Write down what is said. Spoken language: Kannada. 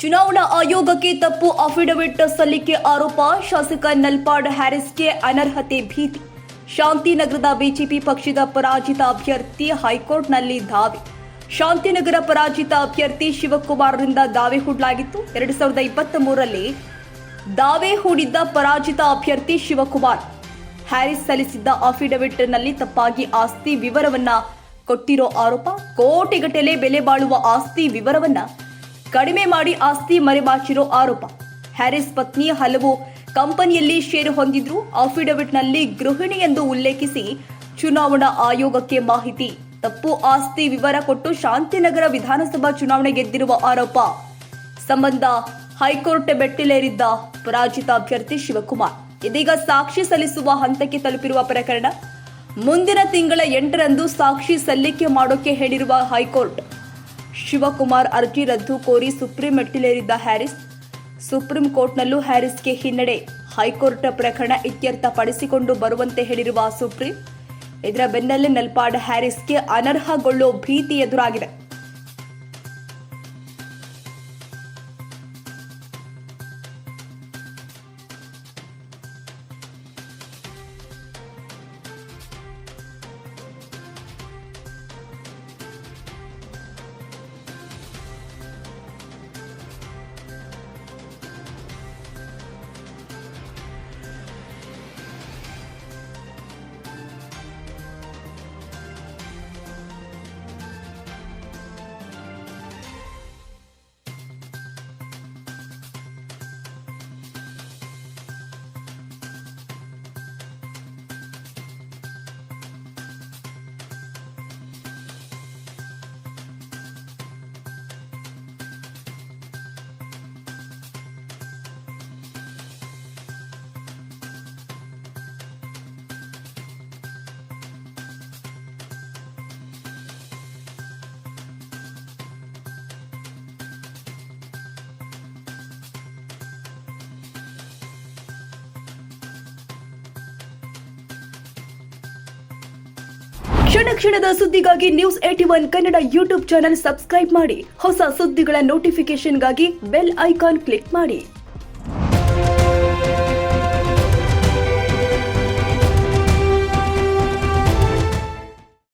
ಚುನಾವಣಾ ಆಯೋಗಕ್ಕೆ ತಪ್ಪು ಅಫಿಡವಿಟ್ ಸಲ್ಲಿಕೆ ಆರೋಪ. ಶಾಸಕ ನಲ್ಪಾಡ್ ಹ್ಯಾರಿಸ್ಗೆ ಅನರ್ಹತೆ ಭೀತಿ. ಶಾಂತಿನಗರದ ಬಿಜೆಪಿ ಪಕ್ಷದ ಪರಾಜಿತ ಅಭ್ಯರ್ಥಿ ಹೈಕೋರ್ಟ್ನಲ್ಲಿ ದಾವೆ. ಶಾಂತಿನಗರ ಪರಾಜಿತ ಅಭ್ಯರ್ಥಿ ಶಿವಕುಮಾರ್ರಿಂದ ದಾವೆ ಹೂಡಲಾಗಿತ್ತು. 2023ರಲ್ಲಿ ದಾವೆ ಹೂಡಿದ್ದ ಪರಾಜಿತ ಅಭ್ಯರ್ಥಿ ಶಿವಕುಮಾರ್ ಹ್ಯಾರಿಸ್ ಸಲ್ಲಿಸಿದ್ದ ಅಫಿಡವಿಟ್ನಲ್ಲಿ ತಪ್ಪಾಗಿ ಆಸ್ತಿ ವಿವರವನ್ನ ಕೊಟ್ಟಿರೋ ಆರೋಪ. ಕೋಟಿಗಟ್ಟಲೆ ಬೆಲೆ ಬಾಳುವ ಆಸ್ತಿ ವಿವರವನ್ನ ಕಡಿಮೆ ಮಾಡಿ ಆಸ್ತಿ ಮರೆಮಾಚಿರೋ ಆರೋಪ. ಹ್ಯಾರಿಸ್ ಪತ್ನಿ ಹಲವು ಕಂಪನಿಯಲ್ಲಿ ಶೇರ್ ಹೊಂದಿದ್ರು. ಅಫಿಡವಿಟ್ನಲ್ಲಿ ಗೃಹಿಣಿ ಎಂದು ಉಲ್ಲೇಖಿಸಿ ಚುನಾವಣಾ ಆಯೋಗಕ್ಕೆ ಮಾಹಿತಿ ತಪ್ಪು ಆಸ್ತಿ ವಿವರ ಕೊಟ್ಟು ಶಾಂತಿನಗರ ವಿಧಾನಸಭಾ ಚುನಾವಣೆ ಗೆದ್ದಿರುವ ಆರೋಪ ಸಂಬಂಧ ಹೈಕೋರ್ಟ್ ಮೆಟ್ಟಿಲೇರಿದ್ದ ಪರಾಜಿತ ಅಭ್ಯರ್ಥಿ ಶಿವಕುಮಾರ್ ಇದೀಗ ಸಾಕ್ಷಿ ಸಲ್ಲಿಸುವ ಹಂತಕ್ಕೆ ತಲುಪಿರುವ ಪ್ರಕರಣ. ಮುಂದಿನ ತಿಂಗಳ 8ರಂದು ಸಾಕ್ಷಿ ಸಲ್ಲಿಕೆ ಮಾಡೋಕೆ ಹೇಳಿರುವ ಹೈಕೋರ್ಟ್. ಶಿವಕುಮಾರ್ ಅರ್ಜಿ ರದ್ದು ಕೋರಿ ಸುಪ್ರೀಂ ಮೆಟ್ಟಿಲೇರಿದ್ದ ಹ್ಯಾರಿಸ್. ಸುಪ್ರೀಂ ಕೋರ್ಟ್ನಲ್ಲೂ ಹ್ಯಾರಿಸ್ಗೆ ಹಿನ್ನಡೆ. ಹೈಕೋರ್ಟ್ ಪ್ರಕರಣ ಇತ್ಯರ್ಥಪಡಿಸಿಕೊಂಡು ಬರುವಂತೆ ಹೇಳಿರುವ ಸುಪ್ರೀಂ. ಇದರ ಬೆನ್ನಲ್ಲೇ ನಲ್ಪಾಡ್ ಹ್ಯಾರಿಸ್ಗೆ ಅನರ್ಹಗೊಳ್ಳೋ ಭೀತಿ ಎದುರಾಗಿದೆ. ಕ್ಷಣ ಕ್ಷಣದ ಸುದ್ದಿಗಾಗಿ News81 Kannada YouTube channel subscribe ಮಾಡಿ. ಹೊಸ ಸುದ್ದಿಗಳ ನೋಟಿಫಿಕೇಶನ್ಗಾಗಿ ಬೆಲ್ ಐಕಾನ್ ಕ್ಲಿಕ್ ಮಾಡಿ.